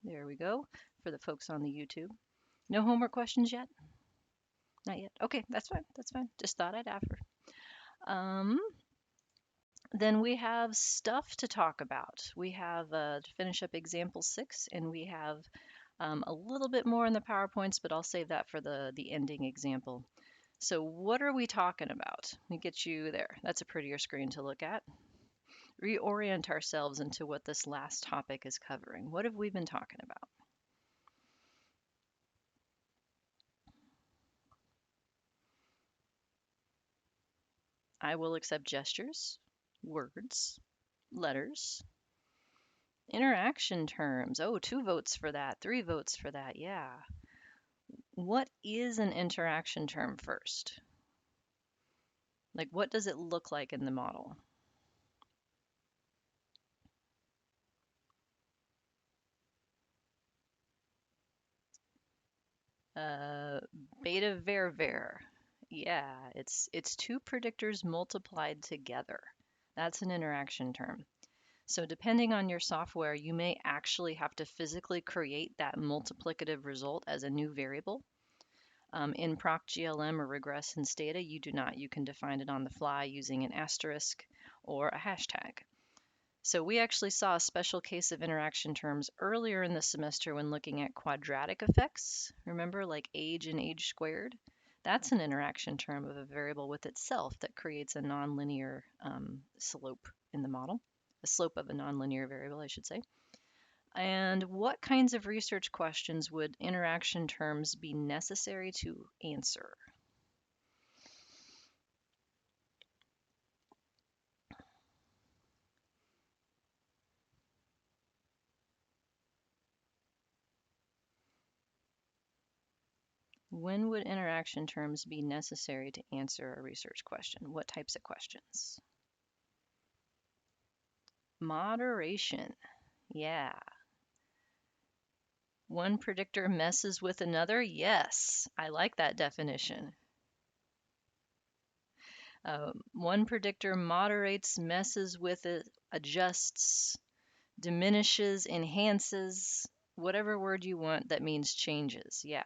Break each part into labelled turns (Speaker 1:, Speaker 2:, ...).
Speaker 1: There we go for the folks on the YouTube. No homework questions yet? Not yet. Okay, that's fine. That's fine. Just thought I'd offer. Um, then we have stuff to talk about. We have to finish up example 6, and we have a little bit more in the PowerPoints, but I'll save that for the ending example. So what are we talking about? Let me get you there. That's a prettier screen to look at. Reorient ourselves into what this last topic is covering. What have we been talking about? I will accept gestures, words, letters, interaction terms. Oh, 2 votes for that, 3 votes for that. Yeah. What is an interaction term first? Like, what does it look like in the model? Uh, beta var. Yeah, it's 2 predictors multiplied together. That's an interaction term. So depending on your software, you may actually have to physically create that multiplicative result as a new variable. In ProcGLM or regressance data, you do not. You can define it on the fly using an asterisk or a hashtag. So we actually saw a special case of interaction terms earlier in the semester when looking at quadratic effects. Remember, like age and age squared? That's an interaction term of a variable with itself that creates a nonlinear slope in the model, a slope of a nonlinear variable, I should say. And what kinds of research questions would interaction terms be necessary to answer? When would interaction terms be necessary to answer a research question? What types of questions? Moderation. Yeah. One predictor messes with another? Yes. I like that definition. One predictor moderates, messes with it, adjusts, diminishes, enhances, whatever word you want that means changes. Yeah.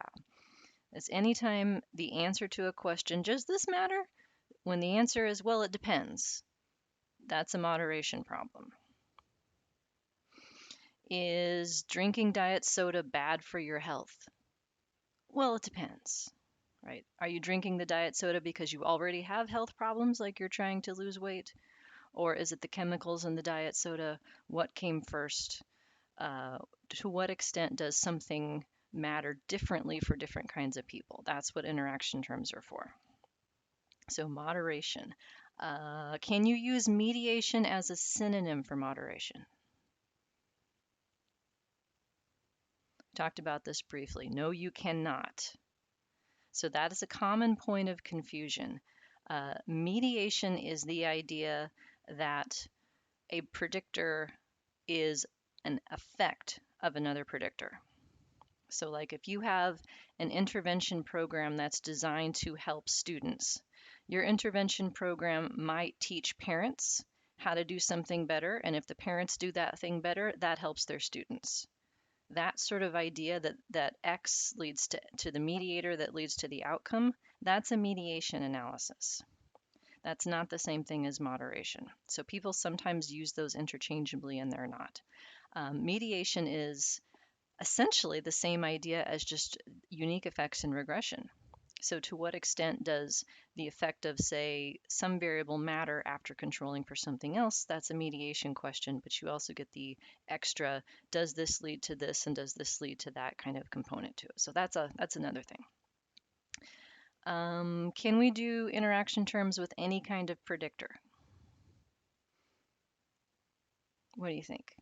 Speaker 1: It's anytime the answer to a question, does this matter? When the answer is, well, it depends. That's a moderation problem. Is drinking diet soda bad for your health? Well, it depends, right? Are you drinking the diet soda because you already have health problems, like you're trying to lose weight? Or is it the chemicals in the diet soda? What came first? Uh, to what extent does something matter differently for different kinds of people? That's what interaction terms are for. So, moderation. Can you use mediation as a synonym for moderation? Talked about this briefly. No, you cannot. So that is a common point of confusion. Mediation is the idea that a predictor is an effect of another predictor. So like if you have an intervention program that's designed to help students, your intervention program might teach parents how to do something better, and if the parents do that thing better, that helps their students. That sort of idea that X leads to the mediator that leads to the outcome, that's a mediation analysis. That's not the same thing as moderation. So people sometimes use those interchangeably and they're not. Mediation is essentially the same idea as just unique effects in regression. So to what extent does the effect of, say, some variable matter after controlling for something else? That's a mediation question, but you also get the extra, does this lead to this and does this lead to that kind of component to it? So that's another thing. Can we do interaction terms with any kind of predictor? What do you think?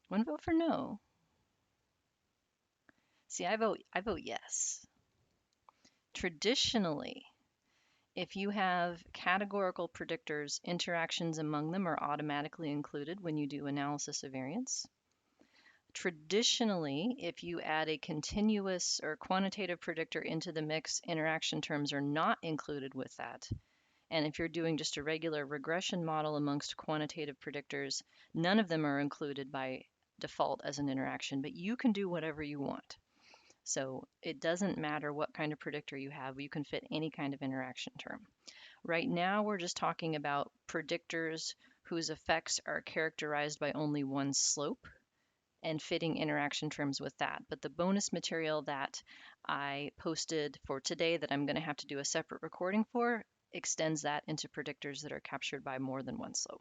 Speaker 1: One vote for no. See, I vote yes. Traditionally, if you have categorical predictors, interactions among them are automatically included when you do analysis of variance. Traditionally, if you add a continuous or quantitative predictor into the mix, interaction terms are not included with that. And if you're doing just a regular regression model amongst quantitative predictors, none of them are included by default as an interaction, but you can do whatever you want. So it doesn't matter what kind of predictor you have, you can fit any kind of interaction term. Right now, we're just talking about predictors whose effects are characterized by only one slope and fitting interaction terms with that. But the bonus material that I posted for today that I'm going to have to do a separate recording for extends that into predictors that are captured by more than one slope.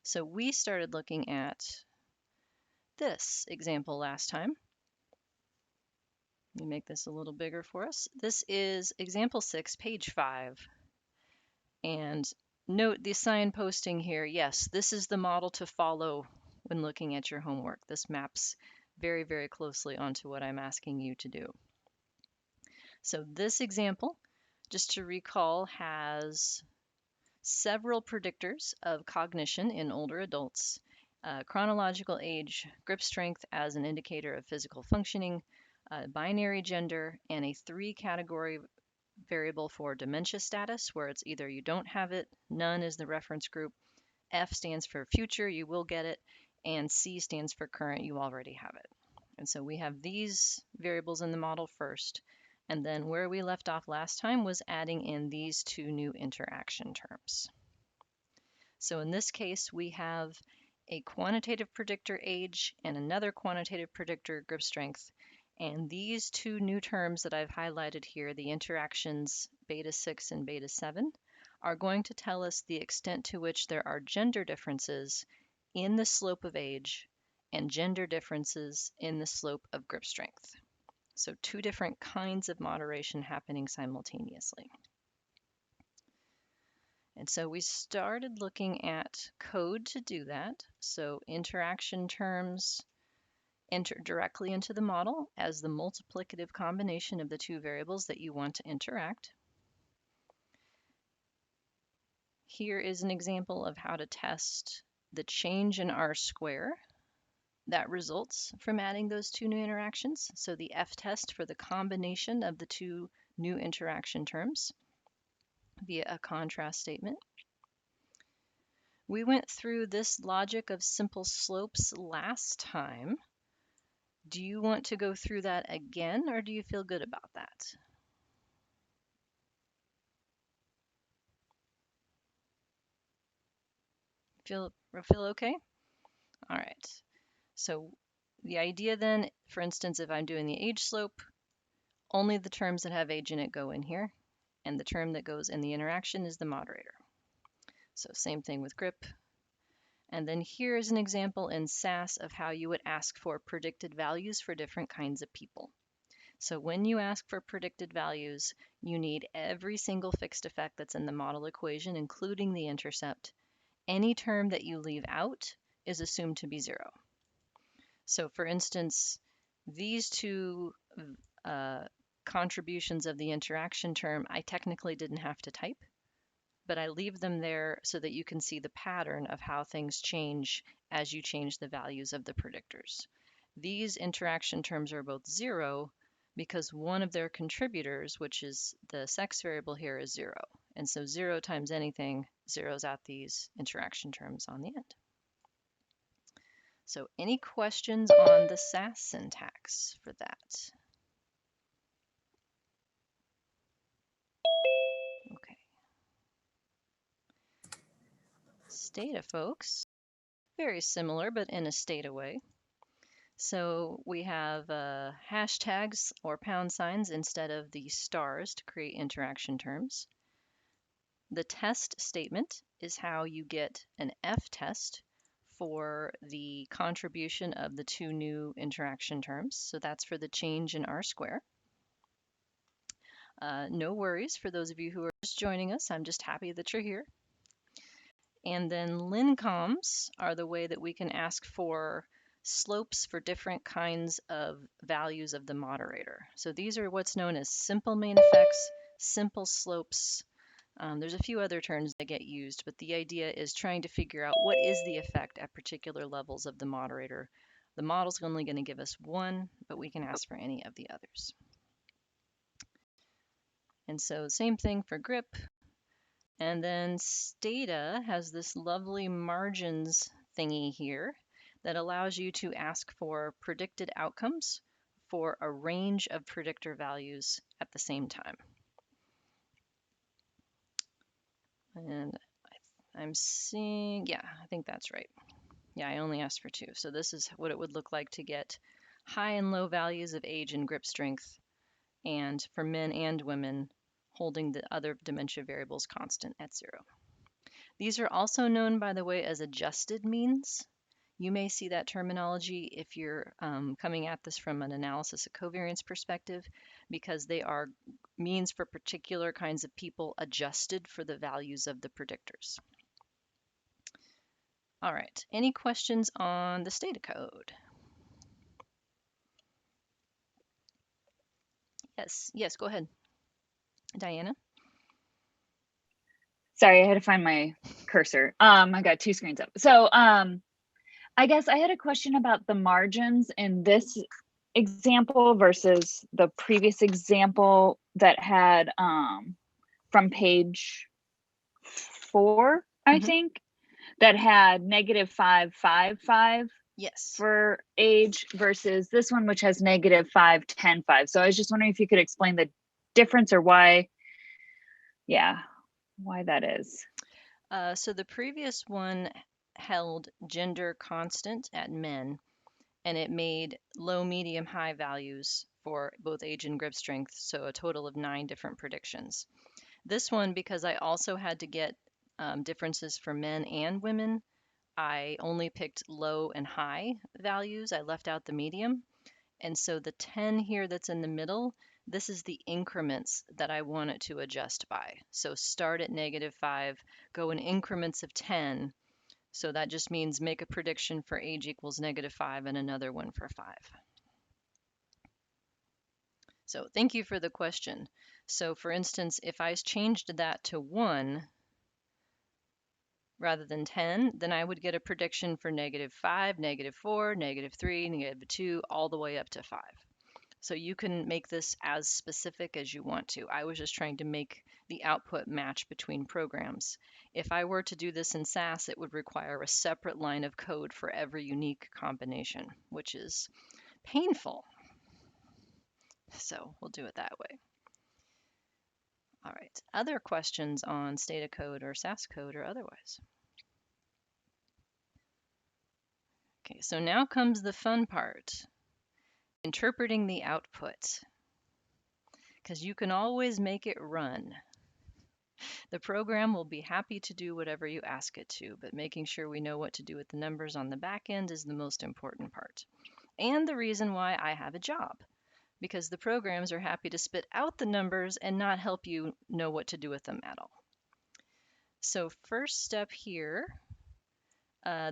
Speaker 1: So we started looking at this example last time. Let me make this a little bigger for us. This is example 6, page 5. And note the signposting here. Yes, this is the model to follow when looking at your homework. This maps very, very closely onto what I'm asking you to do. So this example, just to recall, has several predictors of cognition in older adults, chronological age, grip strength as an indicator of physical functioning, binary gender, and a 3-category variable for dementia status, where it's either you don't have it, none is the reference group, F stands for future, you will get it, and C stands for current, you already have it. And so we have these variables in the model first, and then where we left off last time was adding in these 2 new interaction terms. So in this case, we have a quantitative predictor age and another quantitative predictor grip strength. And these 2 new terms that I've highlighted here, the interactions beta 6 and beta 7, are going to tell us the extent to which there are gender differences in the slope of age and gender differences in the slope of grip strength. So 2 different kinds of moderation happening simultaneously. And so we started looking at code to do that. So interaction terms enter directly into the model as the multiplicative combination of the 2 variables that you want to interact. Here is an example of how to test the change in R-square that results from adding those 2 new interactions. So the F-test for the combination of the 2 new interaction terms via a contrast statement. We went through this logic of simple slopes last time. Do you want to go through that again, or do you feel good about that? Feel okay? All right. So the idea then, for instance, if I'm doing the age slope, only the terms that have age in it go in here, and the term that goes in the interaction is the moderator. So same thing with grip. And then here is an example in SAS of how you would ask for predicted values for different kinds of people. So when you ask for predicted values, you need every single fixed effect that's in the model equation, including the intercept. Any term that you leave out is assumed to be 0. So for instance, these 2 contributions of the interaction term, I technically didn't have to type, but I leave them there so that you can see the pattern of how things change as you change the values of the predictors. These interaction terms are both 0 because one of their contributors, which is the sex variable here, is 0. And so 0 times anything zeroes out these interaction terms on the end. So any questions on the SAS syntax for that? Okay. Stata, folks. Very similar, but in a stata way. So we have hashtags or pound signs instead of the stars to create interaction terms. The test statement is how you get an F-test for the contribution of the 2 new interaction terms. So that's for the change in R-square. No worries for those of you who are just joining us. I'm just happy that you're here. And then lincoms are the way that we can ask for slopes for different kinds of values of the moderator. So these are what's known as simple main effects, simple slopes. There's a few other terms that get used, but the idea is trying to figure out what is the effect at particular levels of the moderator. The model's only going to give us one, but we can ask for any of the others. And so same thing for grip. And then Stata has this lovely margins thingy here that allows you to ask for predicted outcomes for a range of predictor values at the same time. And I'm seeing, yeah, I think that's right. Yeah, I only asked for 2. So this is what it would look like to get high and low values of age and grip strength, and for men and women, holding the other dementia variables constant at 0. These are also known, by the way, as adjusted means. You may see that terminology if you're coming at this from an analysis of covariance perspective, because they are means for particular kinds of people adjusted for the values of the predictors. All right, any questions on the Stata code? Yes, go ahead. Diana?
Speaker 2: Sorry, I had to find my cursor. I got 2 screens up. So I guess I had a question about the margins in this example versus the previous example that had from page 4, I think, that had -555
Speaker 1: Yes.
Speaker 2: for age versus this one, which has -510.5. So I was just wondering if you could explain the difference or why, why that is.
Speaker 1: So the previous one held gender constant at men, and it made low, medium, high values for both age and grip strength, so a total of 9 different predictions. This one, because I also had to get differences for men and women, I only picked low and high values. I left out the medium. And so the 10 here that's in the middle, this is the increments that I want it to adjust by. So start at -5, go in increments of 10. So that just means make a prediction for age equals -5 and another one for 5. So thank you for the question. So for instance, if I changed that to 1 rather than 10, then I would get a prediction for -5, -4, -3, -2, all the way up to 5. So you can make this as specific as you want to. I was just trying to make the output match between programs. If I were to do this in SAS, it would require a separate line of code for every unique combination, which is painful. So we'll do it that way. All right, other questions on Stata code or SAS code or otherwise? Okay, so now comes the fun part, interpreting the output, because you can always make it run. The program will be happy to do whatever you ask it to, but making sure we know what to do with the numbers on the back end is the most important part. And the reason why I have a job, because the programs are happy to spit out the numbers and not help you know what to do with them at all. So first step here,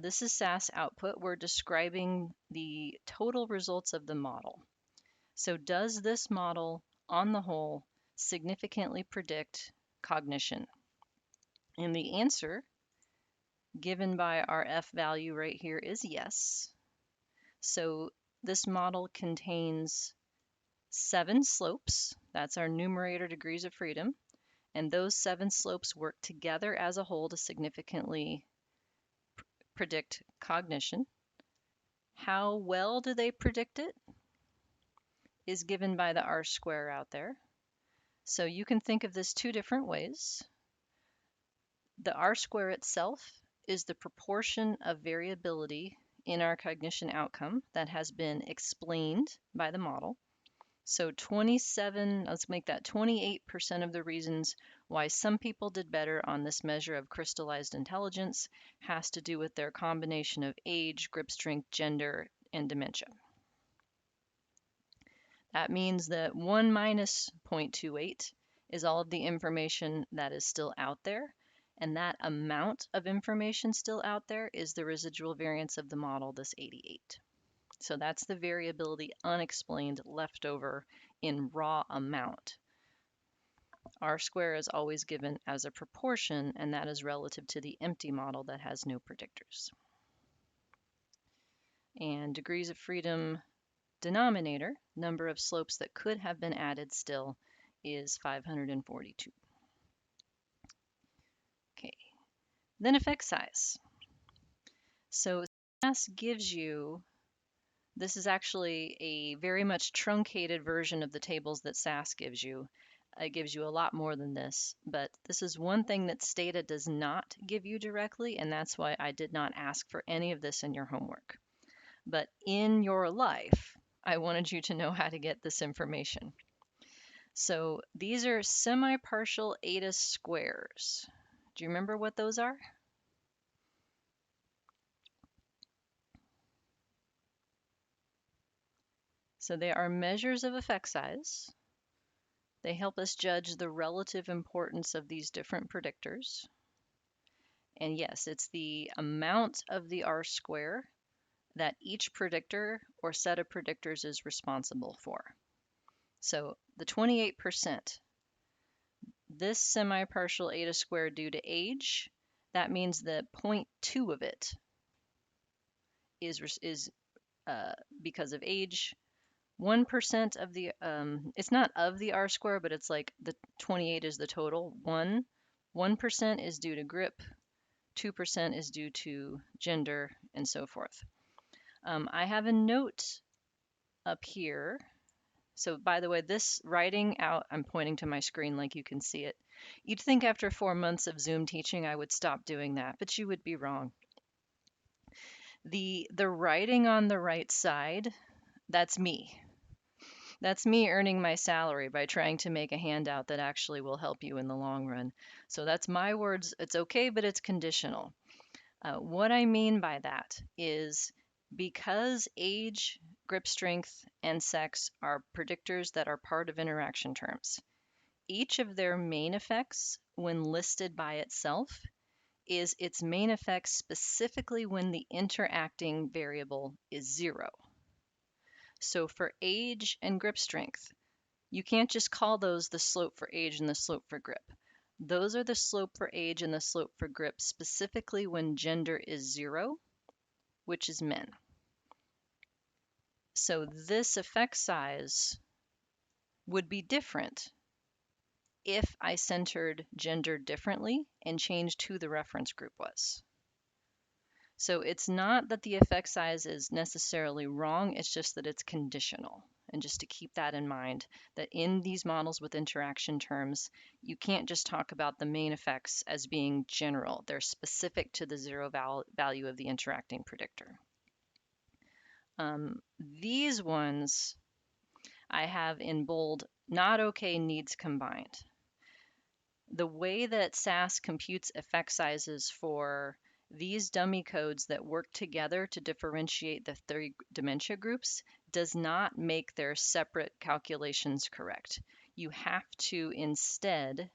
Speaker 1: this is SAS output. We're describing the total results of the model. So does this model, on the whole, significantly predict cognition? And the answer given by our F value right here is yes. So this model contains 7 slopes. That's our numerator degrees of freedom. And those 7 slopes work together as a whole to significantly predict cognition. How well do they predict it is given by the R square out there. So you can think of this 2 different ways. The R square itself is the proportion of variability in our cognition outcome that has been explained by the model. So 27, let's make that 28% of the reasons why some people did better on this measure of crystallized intelligence has to do with their combination of age, grip strength, gender, and dementia. That means that 1 minus 0.28 is all of the information that is still out there. And that amount of information still out there is the residual variance of the model, this 88. So that's the variability unexplained left over in raw amount. R square is always given as a proportion, and that is relative to the empty model that has no predictors. And degrees of freedom denominator, number of slopes that could have been added still, is 542. Okay, then effect size. So SAS gives you, this is actually a very much truncated version of the tables that SAS gives you. It gives you a lot more than this, but this is one thing that Stata does not give you directly, and that's why I did not ask for any of this in your homework. But in your life, I wanted you to know how to get this information. So these are semi-partial eta squares. Do you remember what those are? So they are measures of effect size. They help us judge the relative importance of these different predictors. And yes, it's the amount of the R square that each predictor or set of predictors is responsible for. So the 28%, this semi-partial eta squared due to age, that means that 0.2 of it is because of age. 1% of the, it's not of the R square, but it's like the 28 is the total. 1% is due to grip, 2% is due to gender, and so forth. I have a note up here. So by the way, this writing out, I'm pointing to my screen like you can see it. You'd think after 4 months of Zoom teaching, I would stop doing that, but you would be wrong. The writing on the right side, that's me. That's me earning my salary by trying to make a handout that actually will help you in the long run. So that's my words. It's okay, but it's conditional. What I mean by that is because age, grip strength, and sex are predictors that are part of interaction terms, each of their main effects, when listed by itself, is its main effect specifically when the interacting variable is 0. So for age and grip strength, you can't just call those the slope for age and the slope for grip. Those are the slope for age and the slope for grip specifically when gender is 0, which is men. So this effect size would be different if I centered gender differently and changed who the reference group was. So it's not that the effect size is necessarily wrong, it's just that it's conditional. And just to keep that in mind, that in these models with interaction terms, you can't just talk about the main effects as being general. They're specific to the 0 value of the interacting predictor. These ones I have in bold, not okay, needs combined. The way that SAS computes effect sizes for these dummy codes that work together to differentiate the 3 dementia groups does not make their separate calculations correct. You have to instead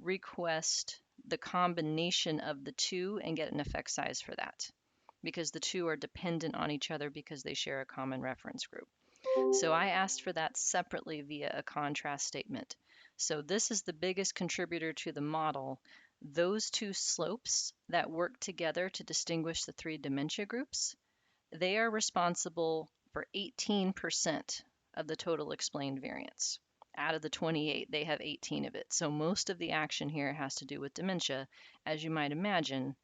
Speaker 1: request the combination of the 2 and get an effect size for that, because the 2 are dependent on each other because they share a common reference group. So I asked for that separately via a contrast statement. So this is the biggest contributor to the model. Those 2 slopes that work together to distinguish the 3 dementia groups, they are responsible for 18% of the total explained variance. Out of the 28, they have 18 of it. So most of the action here has to do with dementia, as you might imagine,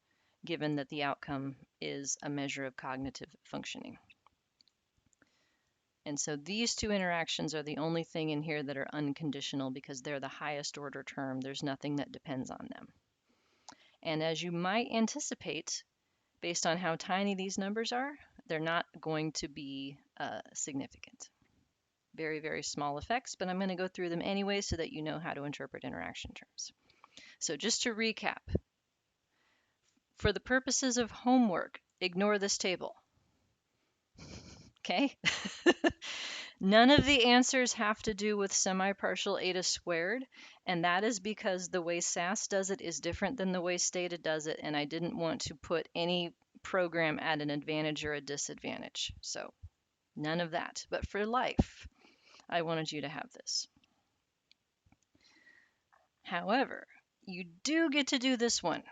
Speaker 1: given that the outcome is a measure of cognitive functioning. And so these 2 interactions are the only thing in here that are unconditional because they're the highest order term. There's nothing that depends on them. And as you might anticipate, based on how tiny these numbers are, they're not going to be significant. Very, very small effects, but I'm going to go through them anyway so that you know how to interpret interaction terms. So just to recap, for the purposes of homework, ignore this table. Okay? None of the answers have to do with semi-partial eta squared, and that is because the way SAS does it is different than the way Stata does it, and I didn't want to put any program at an advantage or a disadvantage. So none of that. But for life, I wanted you to have this. However, you do get to do this one.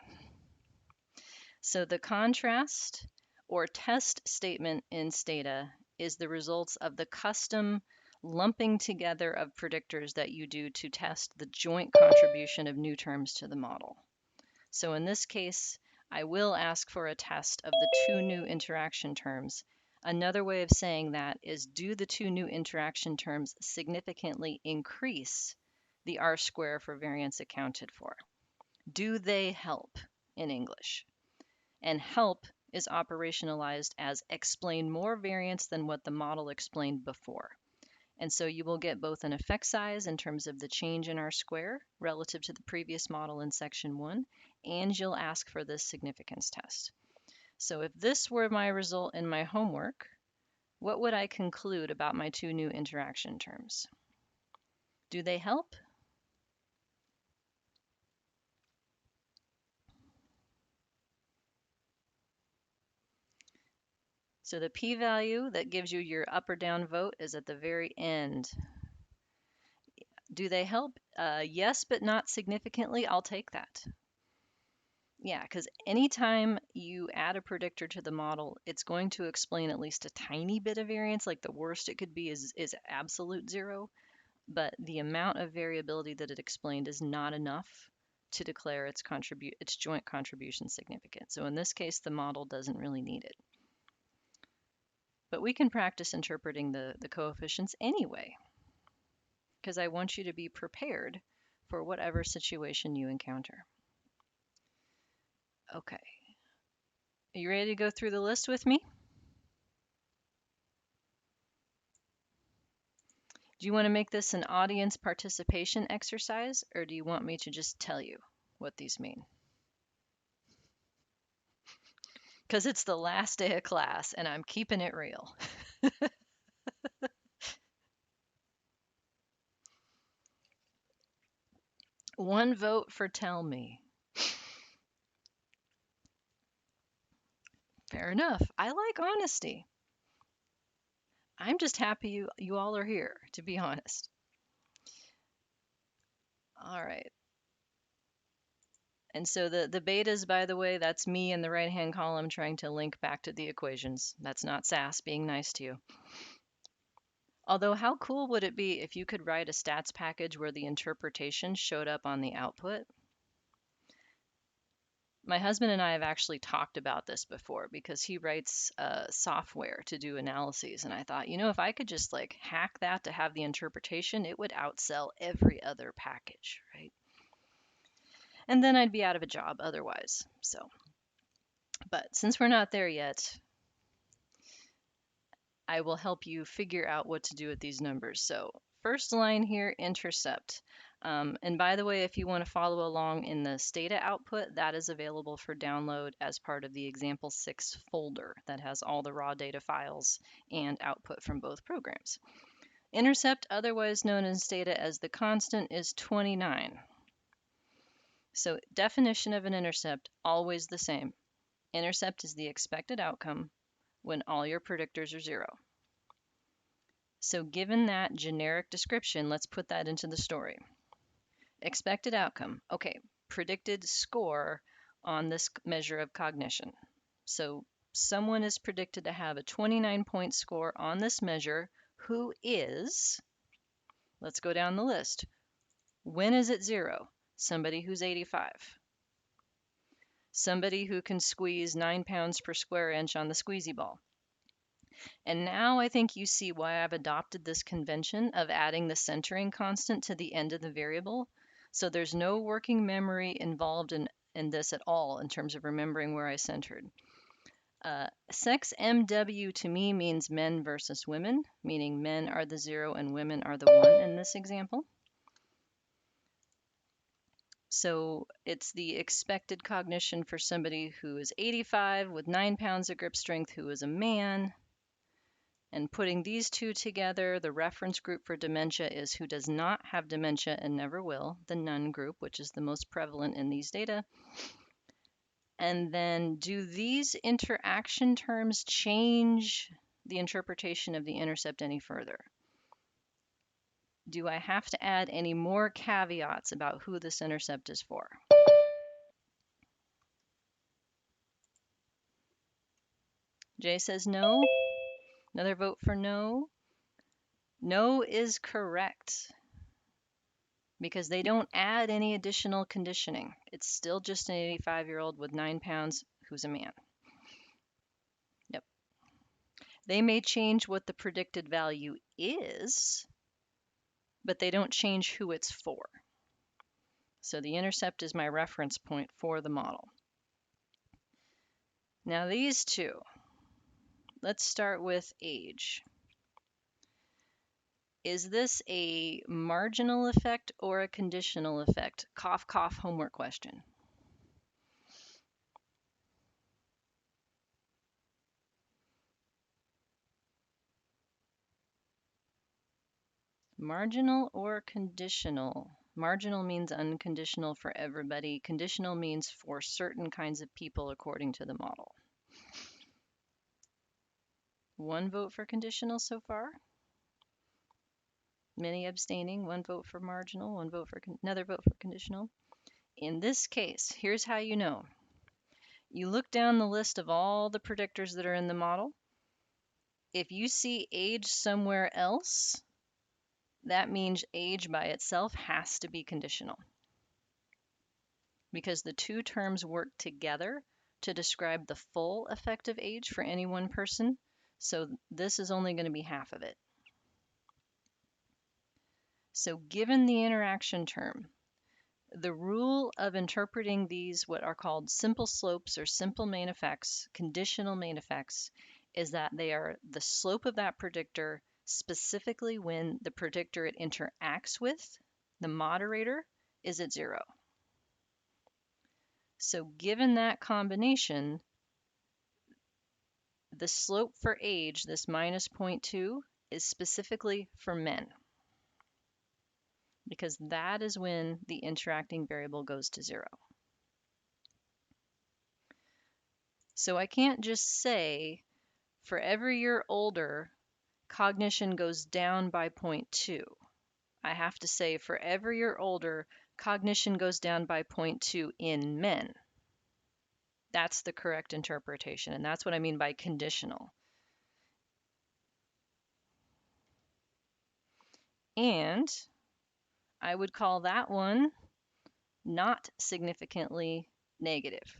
Speaker 1: So the contrast or test statement in Stata is the results of the custom lumping together of predictors that you do to test the joint contribution of new terms to the model. So in this case, I will ask for a test of the two new interaction terms. Another way of saying that is, do the two new interaction terms significantly increase the R-square for variance accounted for? Do they help in English? And help is operationalized as explain more variance than what the model explained before. And so you will get both an effect size in terms of the change in R-square relative to the previous model in section 1, and you'll ask for this significance test. So if this were my result in my homework, what would I conclude about my two new interaction terms? Do they help? So the p-value that gives you your up or down vote is at the very end. Do they help? Yes, but not significantly. I'll take that. Yeah, because anytime you add a predictor to the model, it's going to explain at least a tiny bit of variance. Like the worst it could be is absolute 0, but the amount of variability that it explained is not enough to declare its joint contribution significant. So in this case, the model doesn't really need it. But we can practice interpreting the coefficients anyway, because I want you to be prepared for whatever situation you encounter. Okay. Are you ready to go through the list with me? Do you want to make this an audience participation exercise, or do you want me to just tell you what these mean? Because it's the last day of class and I'm keeping it real. One vote for tell me. Fair enough. I like honesty. I'm just happy you all are here, to be honest. All right. And so the betas, by the way, that's me in the right-hand column trying to link back to the equations. That's not SAS being nice to you. Although how cool would it be if you could write a stats package where the interpretation showed up on the output? My husband and I have actually talked about this before because he writes software to do analyses. And I thought, if I could just like hack that to have the interpretation, it would outsell every other package, right? And then I'd be out of a job otherwise. But since we're not there yet, I will help you figure out what to do with these numbers. So first line here, intercept. And by the way, if you want to follow along in the Stata output, that is available for download as part of the example 6 folder that has all the raw data files and output from both programs. Intercept, otherwise known in Stata as the constant, is 29. So definition of an intercept, always the same. Intercept is the expected outcome when all your predictors are 0. So given that generic description, let's put that into the story. Expected outcome. Okay, predicted score on this measure of cognition. So someone is predicted to have a 29-point score on this measure who is, let's go down the list. When is it 0? Somebody who's 85. Somebody who can squeeze 9 pounds per square inch on the squeezy ball. And now I think you see why I've adopted this convention of adding the centering constant to the end of the variable. So there's no working memory involved in this at all in terms of remembering where I centered. Sex MW to me means men versus women, meaning men are the 0 and women are the 1 in this example. So it's the expected cognition for somebody who is 85 with 9 pounds of grip strength who is a man. And putting these two together, the reference group for dementia is who does not have dementia and never will, the none group, which is the most prevalent in these data. And then do these interaction terms change the interpretation of the intercept any further? Do I have to add any more caveats about who this intercept is for? Jay says no. Another vote for no. No is correct because they don't add any additional conditioning. It's still just an 85-year-old with 9 pounds who's a man. Yep. They may change what the predicted value is, but they don't change who it's for. So the intercept is my reference point for the model. Now these two, let's start with age. Is this a marginal effect or a conditional effect? Cough, cough, homework question. Marginal or conditional? Marginal means unconditional for everybody. Conditional means for certain kinds of people according to the model. One vote for conditional so far. Many abstaining, one vote for marginal, one vote for another vote for conditional. In this case, here's how you know. You look down the list of all the predictors that are in the model. If you see age somewhere else, that means age by itself has to be conditional because the two terms work together to describe the full effective age for any one person. So this is only going to be half of it. So given the interaction term, the rule of interpreting these, what are called simple slopes or simple main effects, conditional main effects, is that they are the slope of that predictor specifically when the predictor it interacts with, the moderator, is at 0. So given that combination, the slope for age, this minus 0.2, is specifically for men because that is when the interacting variable goes to 0. So I can't just say for every year older, cognition goes down by 0.2. I have to say for every year older, cognition goes down by 0.2 in men. That's the correct interpretation, and that's what I mean by conditional. And I would call that one not significantly negative.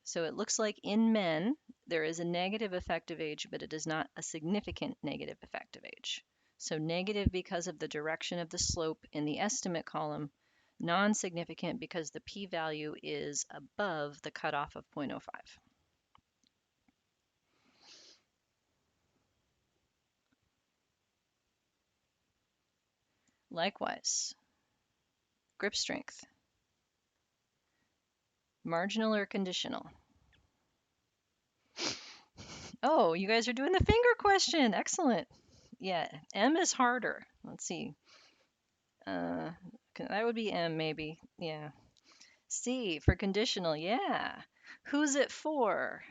Speaker 1: So it looks like in men, there is a negative effective age, but it is not a significant negative effective age. So negative because of the direction of the slope in the estimate column, non-significant because the p-value is above the cutoff of 0.05. Likewise, grip strength, marginal or conditional? Oh, you guys are doing the finger question. Excellent. Yeah, M is harder. Let's see. That would be M maybe. Yeah. C for conditional. Yeah. Who's it for?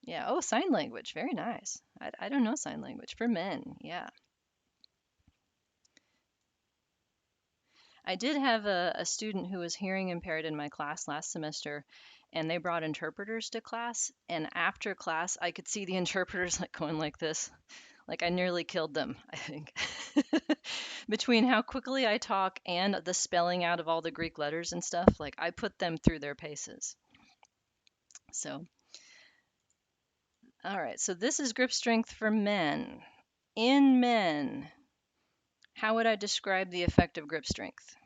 Speaker 1: Yeah. Oh, sign language. Very nice. I don't know sign language. For men. Yeah. I did have a student who was hearing impaired in my class last semester, and they brought interpreters to class. And after class, I could see the interpreters like going like this. Like I nearly killed them, I think. Between how quickly I talk and the spelling out of all the Greek letters and stuff, like I put them through their paces. So, all right, so this is grip strength for men. In men, how would I describe the effect of grip strength?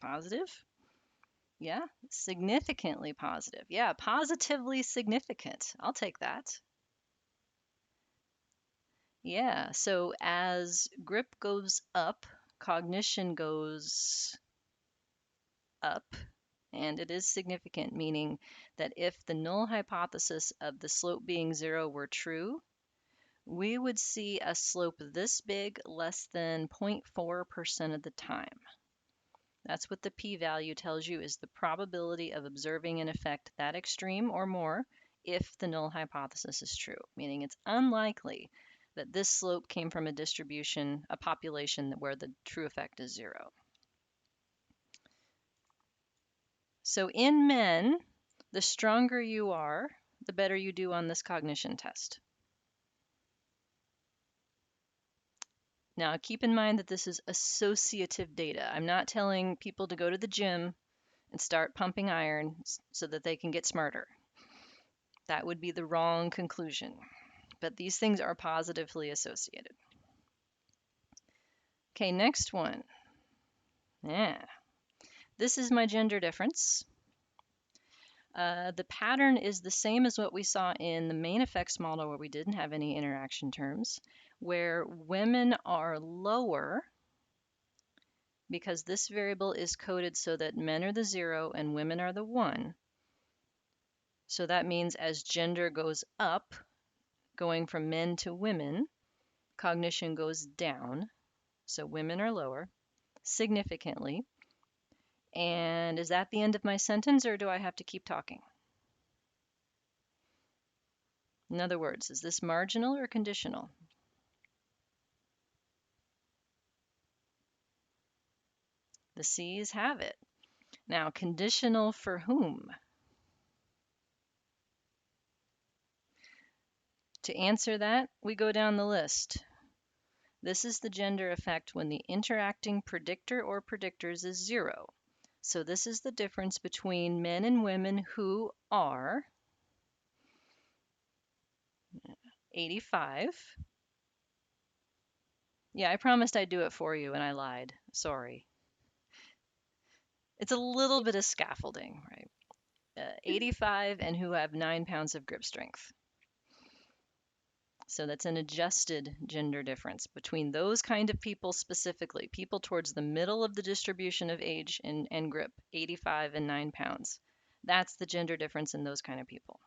Speaker 1: Positive? Yeah, significantly positive. Yeah, positively significant. I'll take that. Yeah, so as grip goes up, cognition goes up, and it is significant, meaning that if the null hypothesis of the slope being 0 were true, we would see a slope this big less than 0.4% of the time. That's what the p-value tells you is the probability of observing an effect that extreme or more if the null hypothesis is true, meaning it's unlikely that this slope came from a distribution, a population where the true effect is 0. So in men, the stronger you are, the better you do on this cognition test. Now, keep in mind that this is associative data. I'm not telling people to go to the gym and start pumping iron so that they can get smarter. That would be the wrong conclusion. But these things are positively associated. Okay, next one. Yeah. This is my gender difference. The pattern is the same as what we saw in the main effects model where we didn't have any interaction terms, where women are lower because this variable is coded so that men are the 0 and women are the 1. So that means as gender goes up, going from men to women, cognition goes down. So women are lower significantly. And is that the end of my sentence, or do I have to keep talking? In other words, is this marginal or conditional? The C's have it. Now, conditional for whom? To answer that, we go down the list. This is the gender effect when the interacting predictor or predictors is 0. So this is the difference between men and women who are 85. Yeah, I promised I'd do it for you and I lied. Sorry. It's a little bit of scaffolding, right? 85 and who have 9 pounds of grip strength. So that's an adjusted gender difference between those kind of people specifically, people towards the middle of the distribution of age and grip, 85 and 9 pounds. That's the gender difference in those kind of people.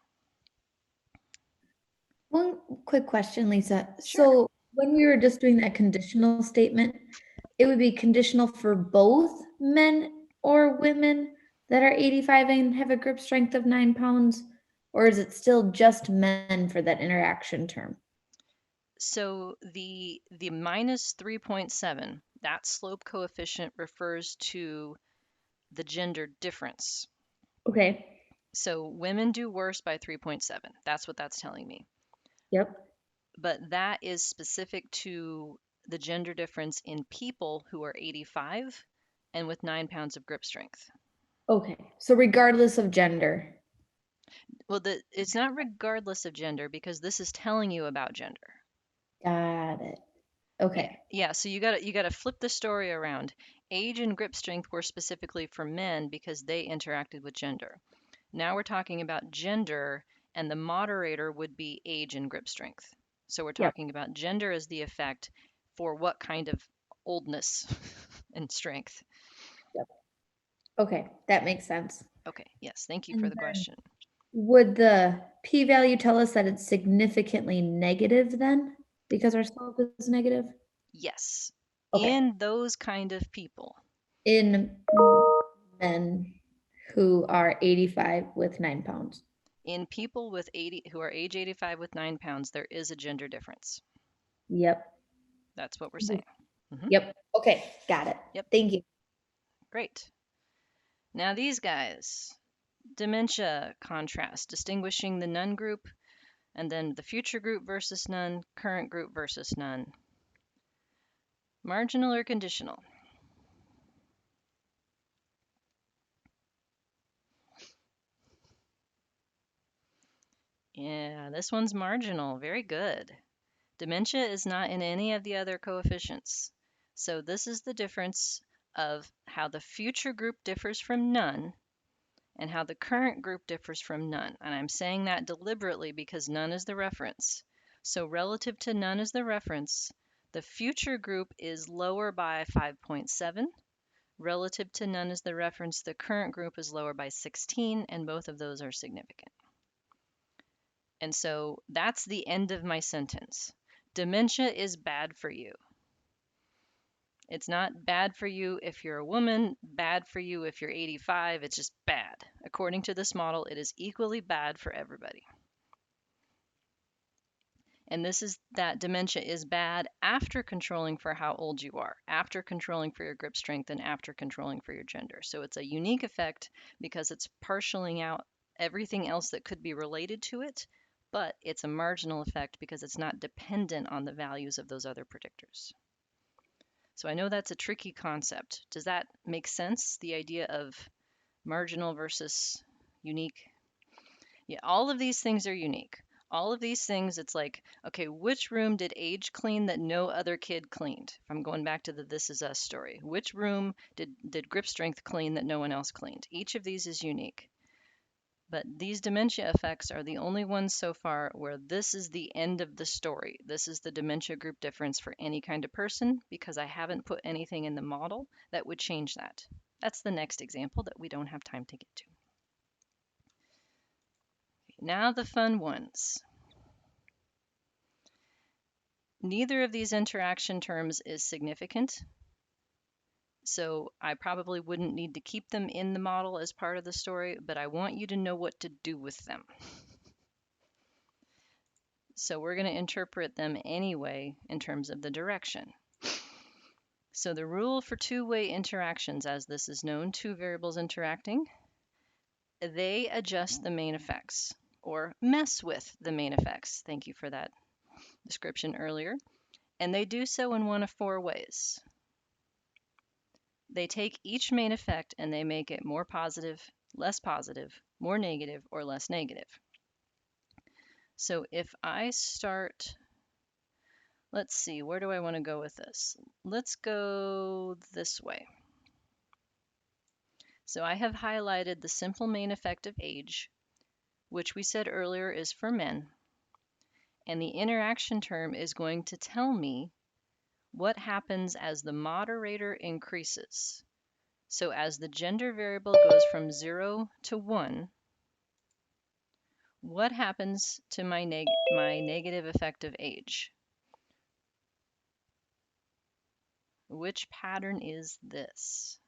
Speaker 3: One quick question, Lisa.
Speaker 1: Sure.
Speaker 3: So when we were just doing that conditional statement, it would be conditional for both men or women that are 85 and have a grip strength of 9 pounds? Or is it still just men for that interaction term?
Speaker 1: So the minus 3.7, that slope coefficient refers to the gender difference.
Speaker 3: Okay.
Speaker 1: So women do worse by 3.7. That's what that's telling me.
Speaker 3: Yep.
Speaker 1: But that is specific to the gender difference in people who are 85 and with 9 pounds of grip strength.
Speaker 3: Okay. So regardless of gender.
Speaker 1: Well, it's not regardless of gender because this is telling you about gender.
Speaker 3: Got it. Okay.
Speaker 1: Yeah, so you gotta flip the story around. Age and grip strength were specifically for men because they interacted with gender. Now we're talking about gender, and the moderator would be age and grip strength. So we're
Speaker 3: Yep.
Speaker 1: talking about gender as the effect for what kind of oldness and strength.
Speaker 3: Yep. Okay, that makes sense.
Speaker 1: Okay, yes, thank you
Speaker 3: And
Speaker 1: for the
Speaker 3: then
Speaker 1: question.
Speaker 3: would the p-value tell us that it's significantly negative then? Because our slope is negative?
Speaker 1: Yes,
Speaker 3: Okay.
Speaker 1: in those kind of people.
Speaker 3: In men who are 85 with 9 pounds.
Speaker 1: In people with 80 who are age 85 with 9 pounds, there is a gender difference.
Speaker 3: Yep.
Speaker 1: That's what we're saying.
Speaker 3: Yep. Okay, got it.
Speaker 1: Yep.
Speaker 3: Thank you.
Speaker 1: Great. Now these guys, dementia contrast, distinguishing the none group, and then the future group versus none, current group versus none. Marginal or conditional? Yeah, this one's marginal. Very good. Dementia is not in any of the other coefficients. So this is the difference of how the future group differs from none and how the current group differs from none. And I'm saying that deliberately because none is the reference. So relative to none is the reference, the future group is lower by 5.7. Relative to none is the reference, the current group is lower by 16, and both of those are significant. And so that's the end of my sentence. Dementia is bad for you. It's not bad for you if you're a woman, bad for you if you're 85, it's just bad. According to this model, it is equally bad for everybody. And this is that dementia is bad after controlling for how old you are, after controlling for your grip strength, and after controlling for your gender. So it's a unique effect because it's partialing out everything else that could be related to it, but it's a marginal effect because it's not dependent on the values of those other predictors. So I know that's a tricky concept. Does that make sense? The idea of marginal versus unique? Yeah, all of these things are unique. All of these things, it's like, okay, which room did age clean that no other kid cleaned? If I'm going back to the This Is Us story, which room did grip strength clean that no one else cleaned? Each of these is unique. But these dementia effects are the only ones so far where this is the end of the story. This is the dementia group difference for any kind of person because I haven't put anything in the model that would change that. That's the next example that we don't have time to get to. Now the fun ones. Neither of these interaction terms is significant, so I probably wouldn't need to keep them in the model as part of the story, but I want you to know what to do with them. So we're going to interpret them anyway in terms of the direction. So the rule for two-way interactions, as this is known, two variables interacting, they adjust the main effects or mess with the main effects. Thank you for that description earlier. And they do so in one of four ways. They take each main effect and they make it more positive, more negative, or less negative. So if I start, let's see, where do I want to go with this? Let's go this way. So I have highlighted the simple main effect of age, which we said earlier is for men. And the interaction term is going to tell me what happens as the moderator increases. So as the gender variable goes from 0 to 1, what happens to my negative effect of age? Which pattern is this?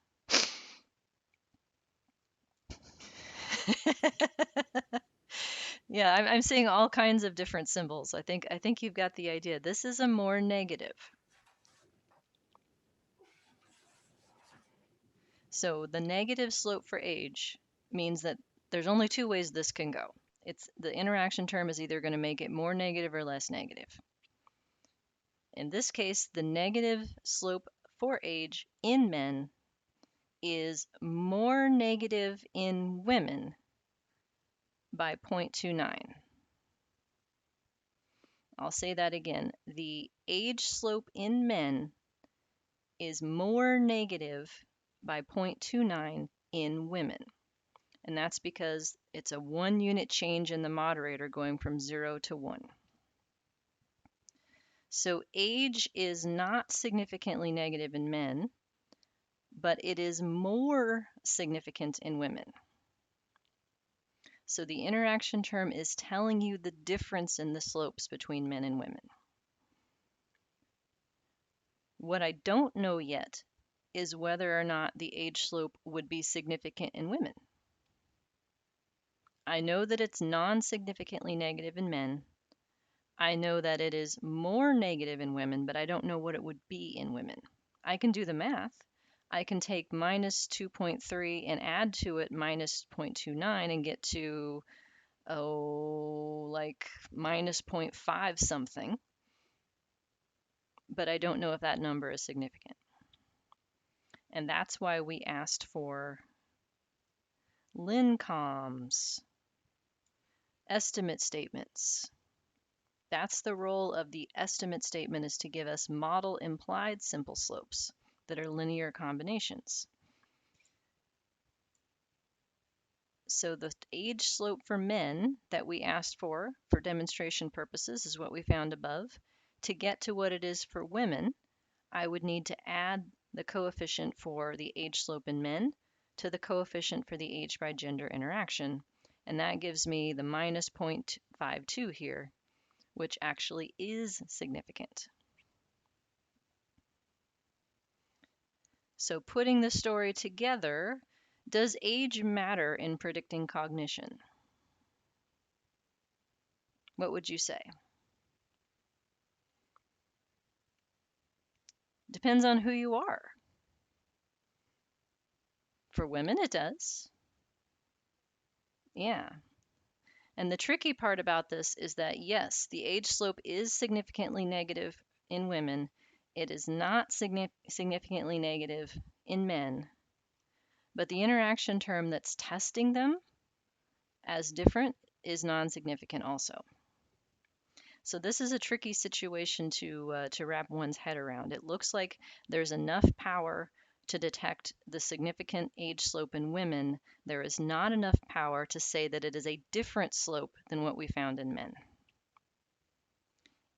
Speaker 1: Yeah, I'm seeing all kinds of different symbols. I think you've got the idea. This is a more negative. So the negative slope for age means that there's only two ways this can go. It's the interaction term is either going to make it more negative or less negative. In this case, the negative slope for age in men is more negative in women by 0.29. I'll say that again. The age slope in men is more negative by 0.29 in women. And that's because it's a 1 unit change in the moderator going from 0 to 1. So age is not significantly negative in men, but it is more significant in women. So the interaction term is telling you the difference in the slopes between men and women. What I don't know yet is whether or not the age slope would be significant in women. I know that it's non-significantly negative in men. I know that it is more negative in women, but I don't know what it would be in women. I can do the math. I can take minus 2.3 and add to it minus 0.29 and get to, like minus 0.5 something. But I don't know if that number is significant. And that's why we asked for LINCOMs, estimate statements. That's the role of the estimate statement, is to give us model implied simple slopes that are linear combinations. So the age slope for men that we asked for demonstration purposes is what we found above. To get to what it is for women, I would need to add the coefficient for the age slope in men to the coefficient for the age by gender interaction. And that gives me the minus 0.52 here, which actually is significant. So putting the story together, does age matter in predicting cognition? What would you say? Depends on who you are. For women, it does. Yeah. And the tricky part about this is that, yes, the age slope is significantly negative in women. It is not significantly negative in men. But the interaction term that's testing them as different is non-significant also. So this is a tricky situation to wrap one's head around. It looks like there's enough power to detect the significant age slope in women. There is not enough power to say that it is a different slope than what we found in men.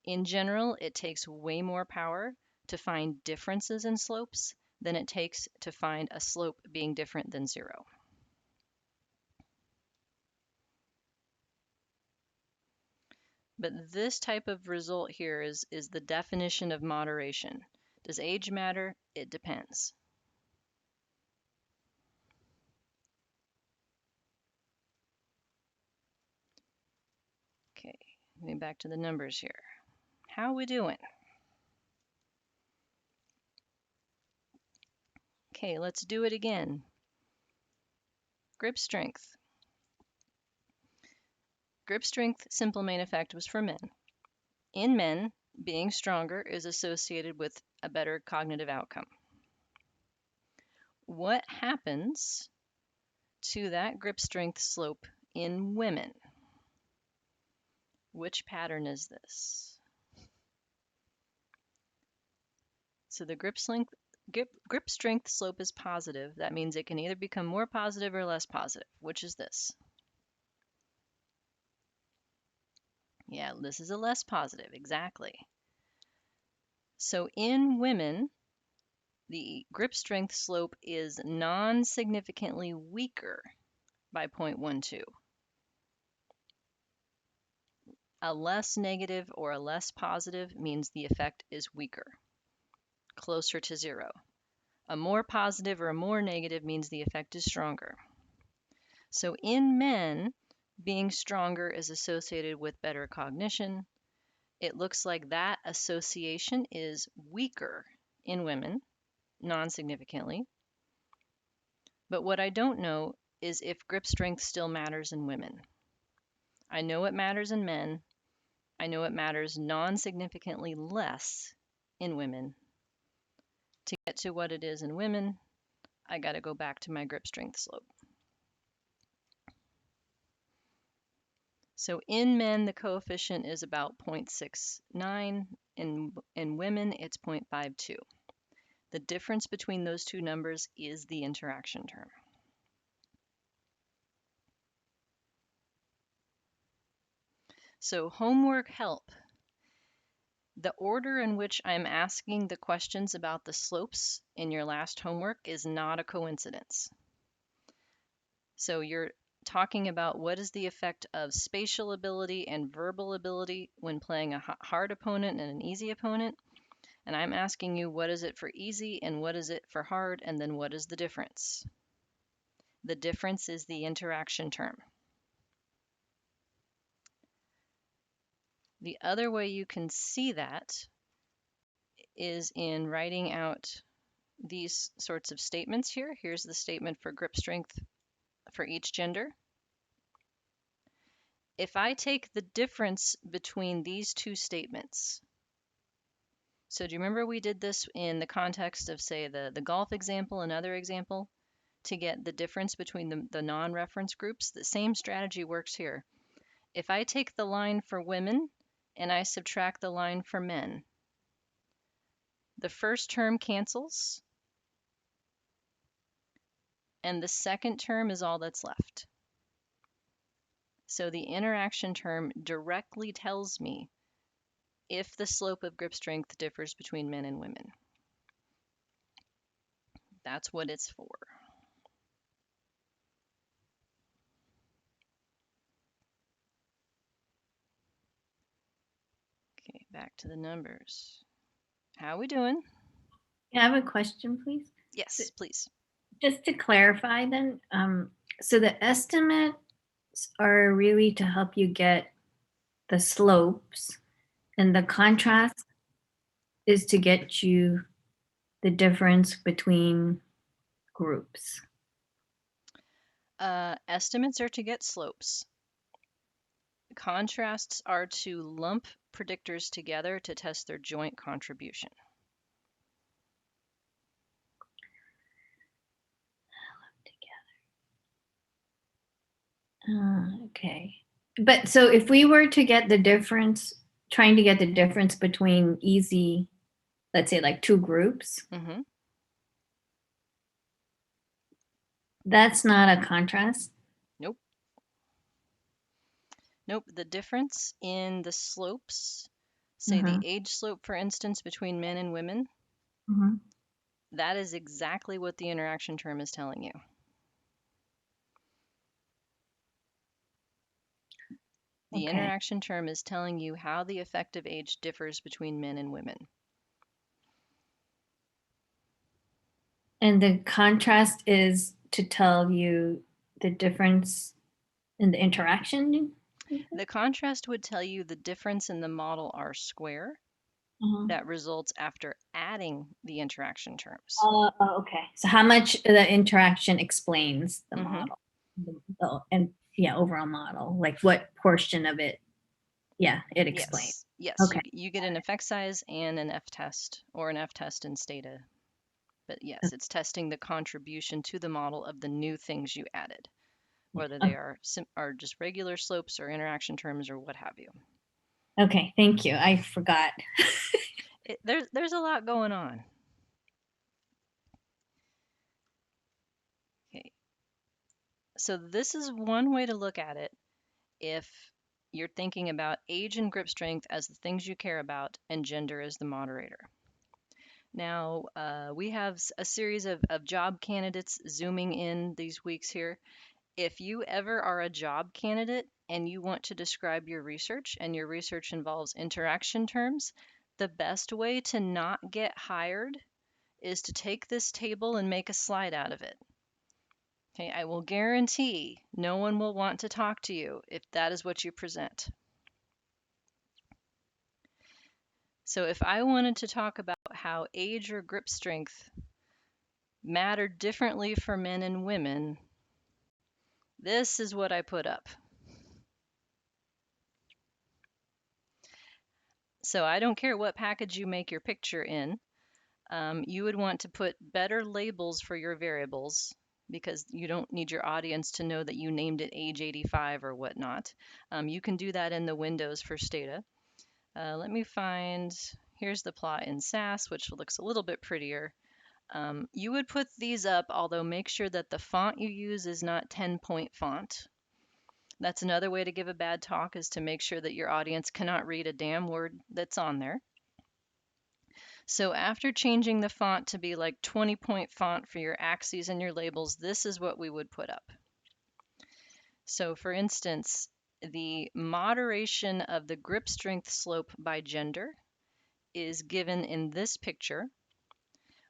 Speaker 1: In general, it takes way more power to find differences in slopes than it takes to find a slope being different than 0. But this type of result here is the definition of moderation. Does age matter? It depends. Okay, moving back to the numbers here. How are we doing? Okay, let's do it again. Grip strength. Grip strength simple main effect was for men. In men, being stronger is associated with a better cognitive outcome. What happens to that grip strength slope in women? Which pattern is this? So the grip strength slope is positive. That means it can either become more positive or less positive. Which is this? Yeah, this is a less positive, exactly. So in women, the grip strength slope is non-significantly weaker by 0.12. A less negative or a less positive means the effect is weaker, closer to 0. A more positive or a more negative means the effect is stronger. So in men, being stronger is associated with better cognition. It looks like that association is weaker in women, non-significantly. But what I don't know is if grip strength still matters in women. I know it matters in men. I know it matters non-significantly less in women. To get to what it is in women, I got to go back to my grip strength slope. So in men, the coefficient is about 0.69. In women, it's 0.52. The difference between those two numbers is the interaction term. So homework help. The order in which I'm asking the questions about the slopes in your last homework is not a coincidence. So you're talking about what is the effect of spatial ability and verbal ability when playing a hard opponent and an easy opponent. And I'm asking you, what is it for easy and what is it for hard, and then what is the difference? The difference is the interaction term. The other way you can see that is in writing out these sorts of statements here. Here's the statement for grip strength for each gender. If I take the difference between these two statements, so do you remember we did this in the context of, say, the golf example, another example, to get the difference between the non-reference groups? The same strategy works here. If I take the line for women and I subtract the line for men, the first term cancels, and the second term is all that's left. So the interaction term directly tells me if the slope of grip strength differs between men and women. That's what it's for. Okay, back to the numbers. How are we doing?
Speaker 4: I have a question, please.
Speaker 1: Yes, please.
Speaker 4: Just to clarify then, so the estimates are really to help you get the slopes, and the contrast is to get you the difference between groups?
Speaker 1: Estimates are to get slopes. Contrasts are to lump predictors together to test their joint contribution.
Speaker 4: Okay. But so if we were to get the difference, trying to get the difference between easy, let's say like two groups,
Speaker 1: Hmm.
Speaker 4: that's not a contrast.
Speaker 1: Nope. Nope. The difference in the slopes, say the
Speaker 4: Mhm.
Speaker 1: age slope, for instance, between men and women,
Speaker 4: Mhm.
Speaker 1: that is exactly what the interaction term is telling you. The
Speaker 4: Okay.
Speaker 1: interaction term is telling you how the effective age differs between men and women.
Speaker 4: And the contrast is to tell you the difference in the interaction?
Speaker 1: The contrast would tell you the difference in the model R square
Speaker 4: Uh-huh.
Speaker 1: that results after adding the interaction terms.
Speaker 4: Okay. So how much the interaction explains the
Speaker 1: Hmm.
Speaker 4: model, and yeah, overall model, like what portion of it, yeah, it explains.
Speaker 1: Yes,
Speaker 4: Okay.
Speaker 1: you get an effect size and an F-test or an F-test in Stata. But yes, it's testing the contribution to the model of the new things you added, whether they are just regular slopes or interaction terms or what have you.
Speaker 4: Okay, thank you. I forgot.
Speaker 1: There's a lot going on. Okay, so this is one way to look at it if you're thinking about age and grip strength as the things you care about and gender as the moderator. Now, we have a series of job candidates zooming in these weeks here. If you ever are a job candidate and you want to describe your research and your research involves interaction terms, the best way to not get hired is to take this table and make a slide out of it. Okay, I will guarantee no one will want to talk to you if that is what you present. So if I wanted to talk about how age or grip strength matter differently for men and women, this is what I put up. So I don't care what package you make your picture in. You would want to put better labels for your variables because you don't need your audience to know that you named it age 85 or whatnot. You can do that in the windows for Stata. Let me find, here's the plot in SAS, which looks a little bit prettier. You would put these up, although make sure that the font you use is not 10-point font. That's another way to give a bad talk, is to make sure that your audience cannot read a damn word that's on there. So after changing the font to be like 20-point font for your axes and your labels, this is what we would put up. So for instance, the moderation of the grip strength slope by gender is given in this picture,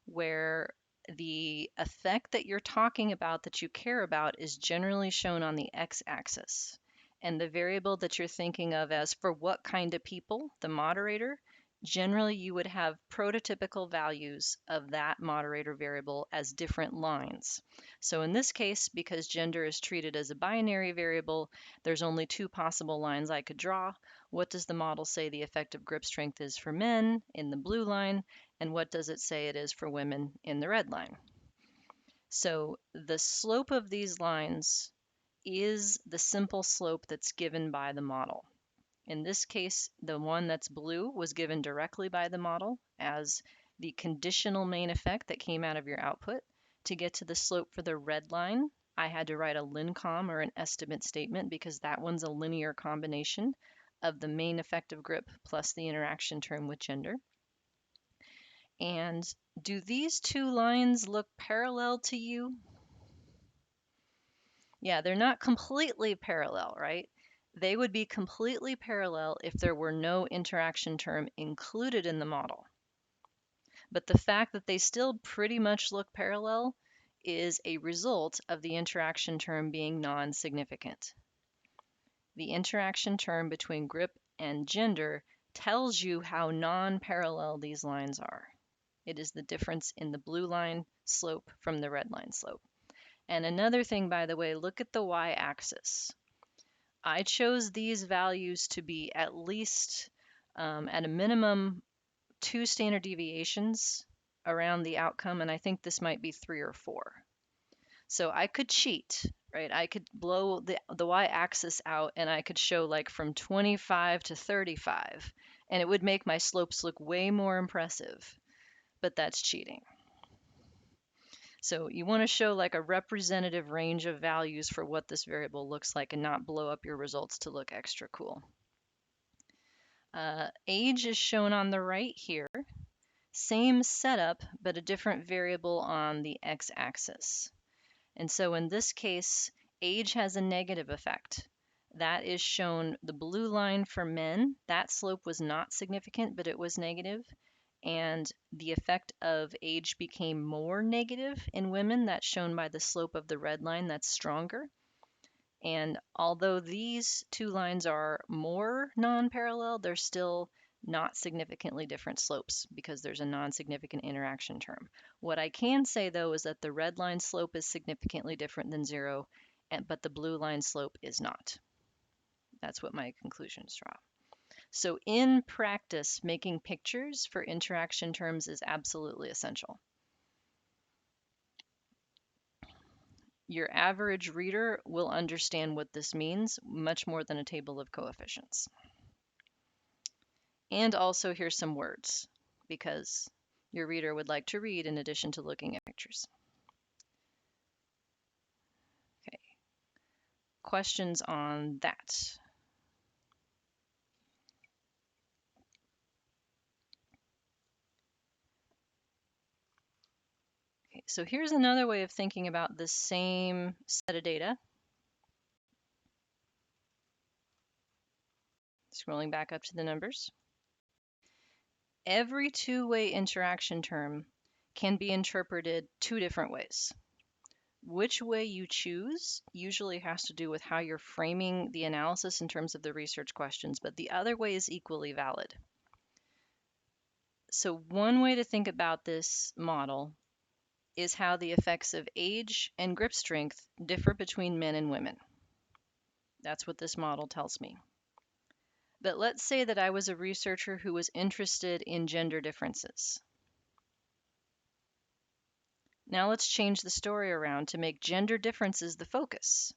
Speaker 1: where the effect that you're talking about that you care about is generally shown on the x-axis. And the variable that you're thinking of as for what kind of people, the moderator, generally you would have prototypical values of that moderator variable as different lines. So in this case, because gender is treated as a binary variable, there's only two possible lines I could draw. What does the model say the effective grip strength is for men in the blue line? And what does it say it is for women in the red line? So the slope of these lines is the simple slope that's given by the model. In this case, the one that's blue was given directly by the model as the conditional main effect that came out of your output. To get to the slope for the red line, I had to write a lincom or an estimate statement because that one's a linear combination of the main effective grip plus the interaction term with gender. And do these two lines look parallel to you? Yeah, they're not completely parallel, right? They would be completely parallel if there were no interaction term included in the model. But the fact that they still pretty much look parallel is a result of the interaction term being non-significant. The interaction term between grip and gender tells you how non-parallel these lines are. It is the difference in the blue line slope from the red line slope. And another thing, by the way, look at the y-axis. I chose these values to be at least, at a minimum, 2 standard deviations around the outcome, and I think this might be 3 or 4. So I could cheat, right? I could blow the y-axis out and I could show like from 25 to 35, and it would make my slopes look way more impressive, but that's cheating. So you want to show like a representative range of values for what this variable looks like and not blow up your results to look extra cool. Age is shown on the right here. Same setup, but a different variable on the x-axis. And so in this case, age has a negative effect. That is shown, the blue line for men, that slope was not significant, but it was negative. And the effect of age became more negative in women. That's shown by the slope of the red line, that's stronger. And although these two lines are more non-parallel, they're still not significantly different slopes because there's a non-significant interaction term. What I can say though is that the red line slope is significantly different than 0, but the blue line slope is not. That's what my conclusions draw. So in practice, making pictures for interaction terms is absolutely essential. Your average reader will understand what this means much more than a table of coefficients. And also here's some words, because your reader would like to read in addition to looking at pictures. Okay. Questions on that? Okay, so here's another way of thinking about the same set of data. Scrolling back up to the numbers. Every two-way interaction term can be interpreted 2 different ways. Which way you choose usually has to do with how you're framing the analysis in terms of the research questions, but the other way is equally valid. So one way to think about this model is how the effects of age and grip strength differ between men and women. That's what this model tells me. But let's say that I was a researcher who was interested in gender differences. Now let's change the story around to make gender differences the focus.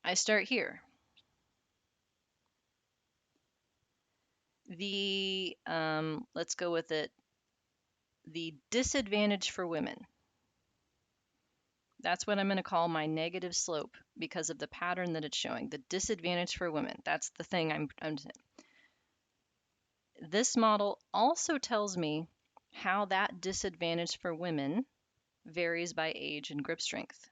Speaker 1: I start here. Let's go with it, the disadvantage for women. That's what I'm going to call my negative slope because of the pattern that it's showing. The disadvantage for women. That's the thing I'm saying. This model also tells me how that disadvantage for women varies by age and grip strength.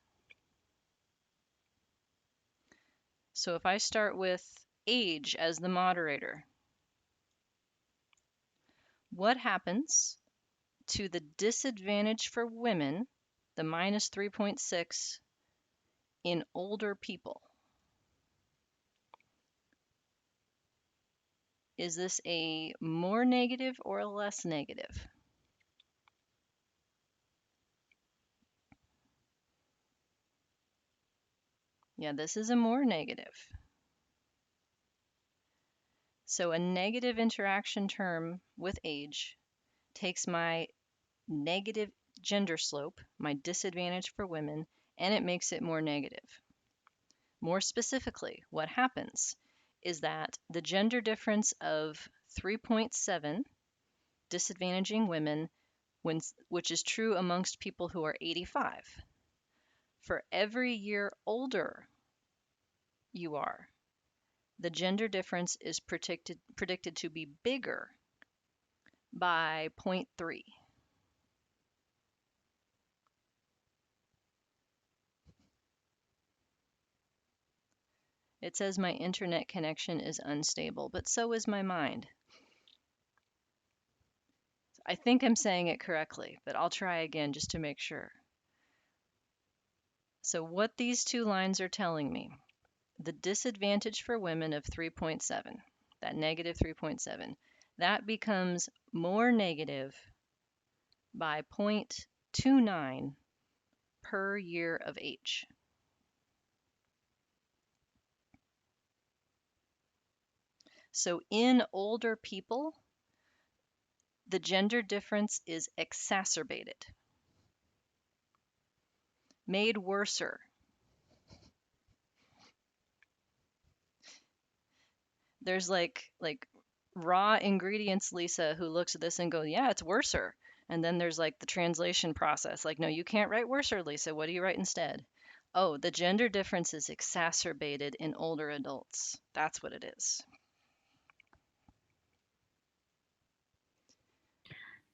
Speaker 1: So if I start with age as the moderator, what happens to the disadvantage for women, the minus 3.6, in older people? Is this a more negative or a less negative? Yeah, this is a more negative. So a negative interaction term with age takes my negative gender slope, my disadvantage for women, and it makes it more negative. More specifically, what happens is that the gender difference of 3.7 disadvantaging women, which is true amongst people who are 85. For every year older you are, the gender difference is predicted to be bigger by 0.3. It says my internet connection is unstable, but so is my mind. I think I'm saying it correctly, but I'll try again just to make sure. So what these two lines are telling me, the disadvantage for women of 3.7, that negative 3.7, that becomes more negative by 0.29 per year of age. So in older people, the gender difference is exacerbated, made worser. There's like raw ingredients, Lisa, who looks at this and goes, yeah, it's worser. And then there's like the translation process. Like, no, you can't write worser, Lisa. What do you write instead? Oh, the gender difference is exacerbated in older adults. That's what it is.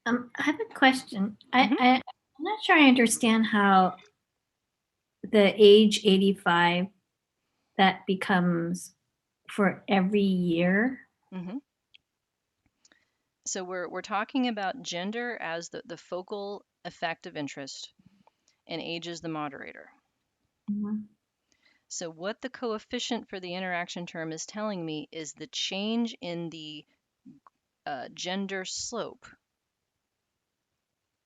Speaker 4: I have a question.
Speaker 1: Mhm.
Speaker 4: I'm not sure I understand how the age 85 that becomes for every year.
Speaker 1: Mm-hmm. So we're talking about gender as the focal effect of interest, and age is the moderator.
Speaker 4: Mhm.
Speaker 1: So what the coefficient for the interaction term is telling me is the change in the gender slope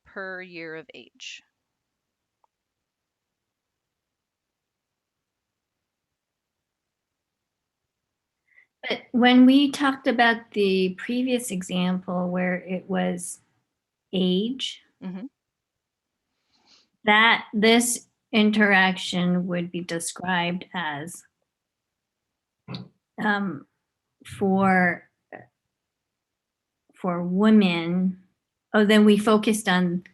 Speaker 1: per year of age.
Speaker 4: But when we talked about the previous example where it was age,
Speaker 1: Mm-hmm.
Speaker 4: that this interaction would be described as um, for women. Oh, then we focused on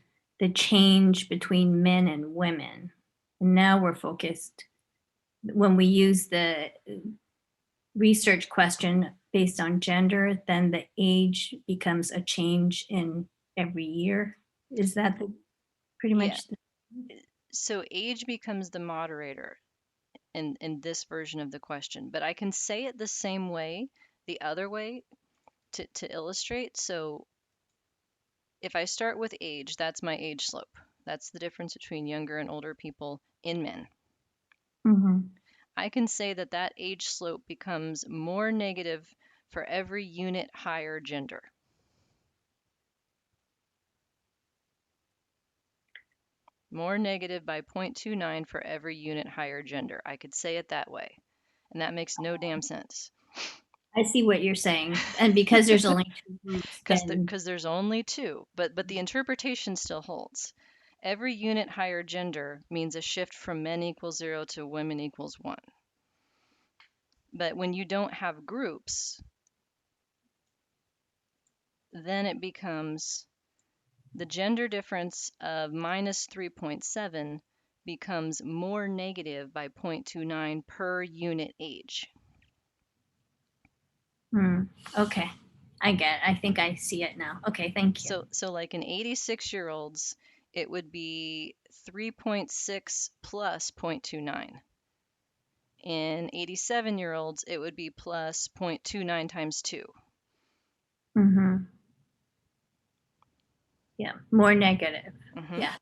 Speaker 4: the change between men and women. And now we're focused when we use the research question based on gender, then the age becomes a change in every year. Is that pretty
Speaker 1: Yeah.
Speaker 4: much the
Speaker 1: So age becomes the moderator in this version of the question, but I can say it the same way, the other way to illustrate. So if I start with age, that's my age slope. That's the difference between younger and older people in men.
Speaker 4: Mhm.
Speaker 1: I can say that that age slope becomes more negative for every unit higher gender. More negative by 0.29 for every unit higher gender. I could say it that way. And that makes no damn sense.
Speaker 4: I see what you're saying. And because there's only two groups, then
Speaker 1: Because there's only two, but the interpretation still holds. Every unit higher gender means a shift from men equals 0 to women equals 1. But when you don't have groups, then it becomes the gender difference of minus 3.7 becomes more negative by 0.29 per unit age.
Speaker 4: okay. I think I see it now. Okay, thank you.
Speaker 1: So like in 86-year-olds, it would be 3.6 plus 0.29. In 87-year-olds, it would be plus 0.29 times 2.
Speaker 4: Mm-hmm. Yeah, more negative.
Speaker 1: Mm-hmm.
Speaker 4: Yeah.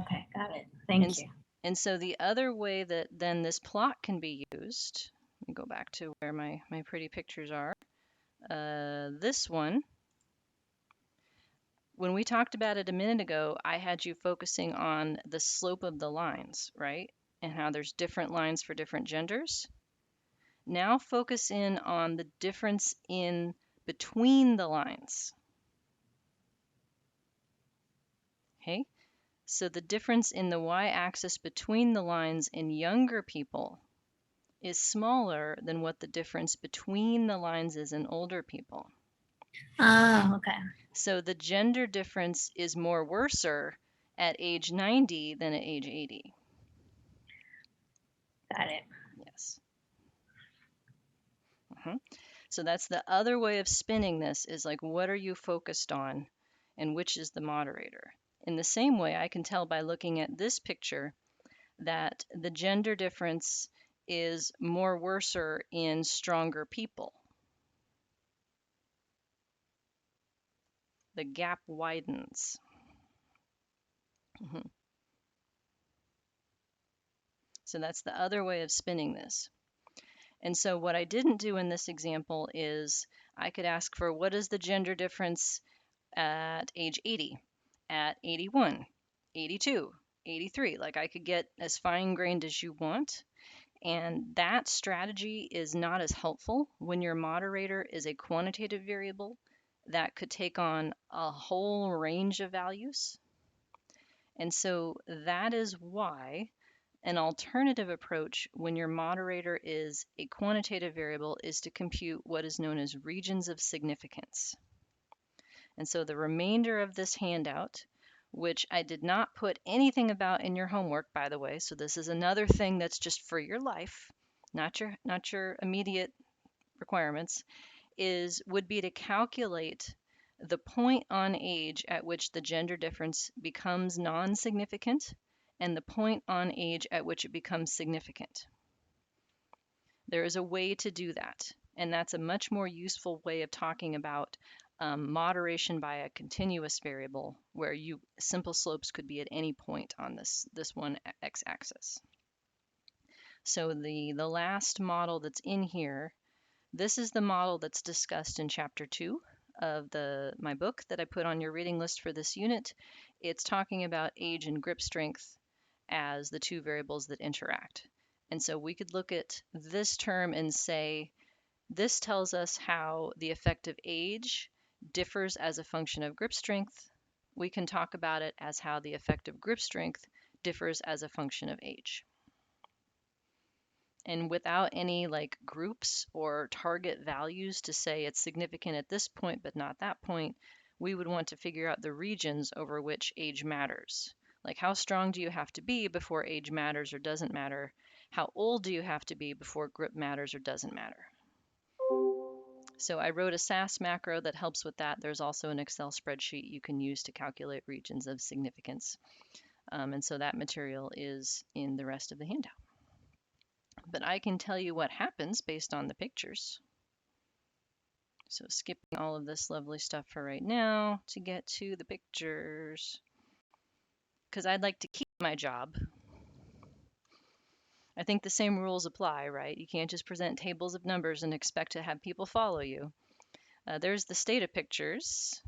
Speaker 4: Okay, got it. Thank you.
Speaker 1: And so the other way that then this plot can be used, let me go back to where my pretty pictures are. This one, when we talked about it a minute ago, I had you focusing on the slope of the lines, right? And how there's different lines for different genders. Now focus in on the difference in between the lines. Okay? So the difference in the y-axis between the lines in younger people is smaller than what the difference between the lines is in older people.
Speaker 4: Oh, okay.
Speaker 1: So the gender difference is more worser at age 90 than at age 80.
Speaker 4: Got it.
Speaker 1: Yes. So that's the other way of spinning this, is like, what are you focused on and which is the moderator? In the same way, I can tell by looking at this picture that the gender difference is more worser in stronger people. The gap widens. So that's the other way of spinning this. And so what I didn't do in this example is I could ask for what is the gender difference at age 80, at 81, 82, 83. Like I could get as fine grained as you want. And that strategy is not as helpful when your moderator is a quantitative variable that could take on a whole range of values. And so that is why an alternative approach when your moderator is a quantitative variable is to compute what is known as regions of significance. And so the remainder of this handout, which I did not put anything about in your homework, by the way, so this is another thing that's just for your life, not your immediate requirements, would be to calculate the point on age at which the gender difference becomes non-significant and the point on age at which it becomes significant. There is a way to do that, and that's a much more useful way of talking about moderation by a continuous variable where simple slopes could be at any point on this one x-axis. So the last model that's in here, this is the model that's discussed in chapter 2 of my book that I put on your reading list for this unit. It's talking about age and grip strength as the two variables that interact. And so we could look at this term and say, this tells us how the effective age differs as a function of grip strength. We can talk about it as how the effective grip strength differs as a function of age. And without any like groups or target values to say it's significant at this point but not that point, we would want to figure out the regions over which age matters. Like how strong do you have to be before age matters or doesn't matter? How old do you have to be before grip matters or doesn't matter? So I wrote a SAS macro that helps with that. There's also an Excel spreadsheet you can use to calculate regions of significance. And so that material is in the rest of the handout. But I can tell you what happens based on the pictures. So skipping all of this lovely stuff for right now to get to the pictures. Because I'd like to keep my job. I think the same rules apply, right? You can't just present tables of numbers and expect to have people follow you. There's the Stata pictures,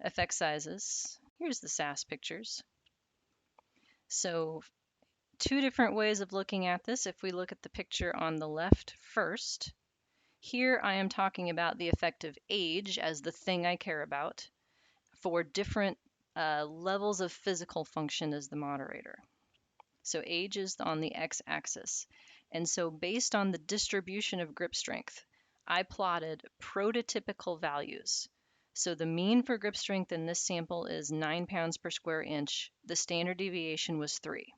Speaker 1: effect sizes. Here's the SAS pictures. So two different ways of looking at this. If we look at the picture on the left first, here I am talking about the effective age as the thing I care about for different levels of physical function as the moderator. So age is on the x-axis. And so based on the distribution of grip strength, I plotted prototypical values. So the mean for grip strength in this sample is 9 pounds per square inch. The standard deviation was 3.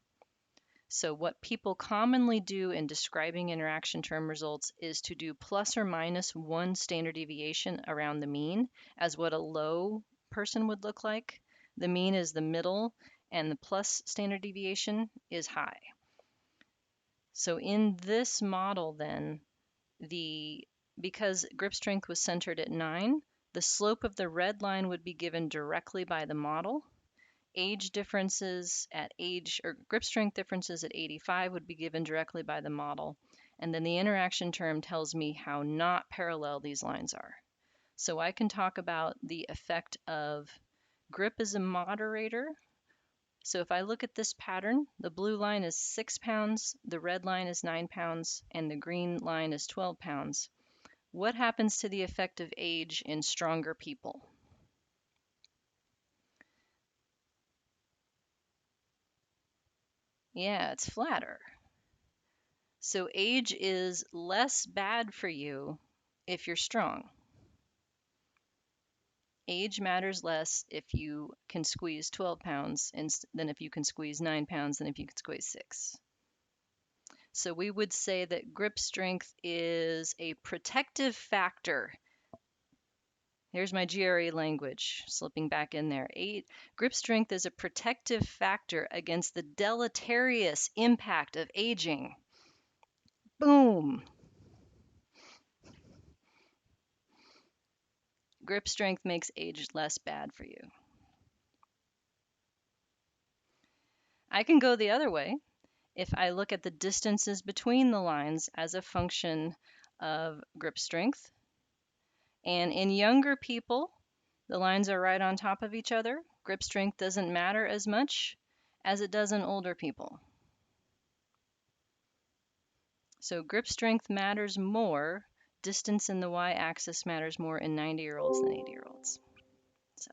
Speaker 1: So what people commonly do in describing interaction term results is to do plus or minus 1 standard deviation around the mean as what a low person would look like. The mean is the middle and the plus standard deviation is high. So in this model then, because grip strength was centered at 9, the slope of the red line would be given directly by the model. Age differences at grip strength differences at 85 would be given directly by the model. And then the interaction term tells me how not parallel these lines are. So I can talk about the effect of grip as a moderator. So if I look at this pattern, the blue line is 6 pounds, the red line is 9 pounds, and the green line is 12 pounds. What happens to the effective age in stronger people? Yeah, it's flatter. So age is less bad for you if you're strong. Age matters less if you can squeeze 12 pounds than if you can squeeze 9 pounds than if you can squeeze 6. So we would say that grip strength is a protective factor. Here's my GRE language slipping back in there. Grip strength is a protective factor against the deleterious impact of aging. Boom. Grip strength makes age less bad for you. I can go the other way. If I look at the distances between the lines as a function of grip strength, And in younger people, the lines are right on top of each other. Grip strength doesn't matter as much as it does in older people. So grip strength matters more. Distance in the y-axis matters more in 90-year-olds than 80-year-olds. So,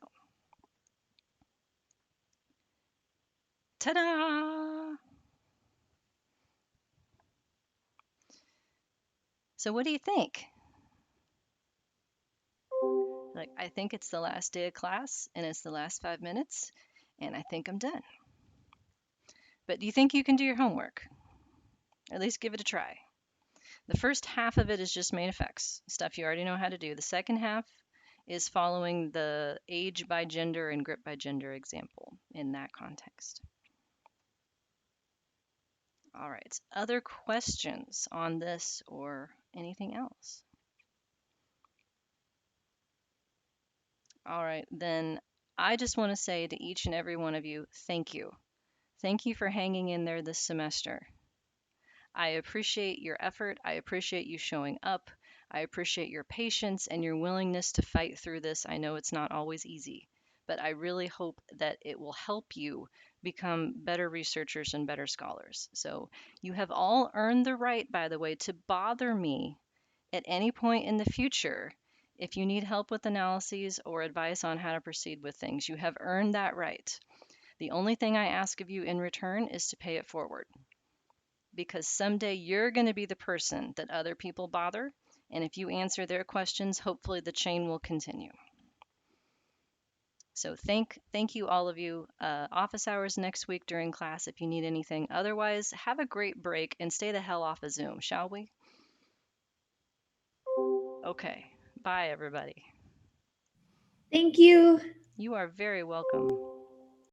Speaker 1: ta-da! So what do you think? Like, I think it's the last day of class and it's the last 5 minutes and I think I'm done. But do you think you can do your homework? At least give it a try. The first half of it is just main effects, stuff you already know how to do. The second half is following the age by gender and grip by gender example in that context. All right, other questions on this or anything else? All right, then I just want to say to each and every one of you, thank you. Thank you for hanging in there this semester. I appreciate your effort. I appreciate you showing up. I appreciate your patience and your willingness to fight through this. I know it's not always easy, but I really hope that it will help you become better researchers and better scholars. So you have all earned the right, by the way, to bother me at any point in the future if you need help with analyses or advice on how to proceed with things. You have earned that right. The only thing I ask of you in return is to pay it forward, because someday you're going to be the person that other people bother. And if you answer their questions, hopefully the chain will continue. So thank you, all of you. Office hours next week during class if you need anything. Otherwise, have a great break and stay the hell off of Zoom, shall we? Okay. Bye, everybody.
Speaker 3: Thank you.
Speaker 1: You are very welcome.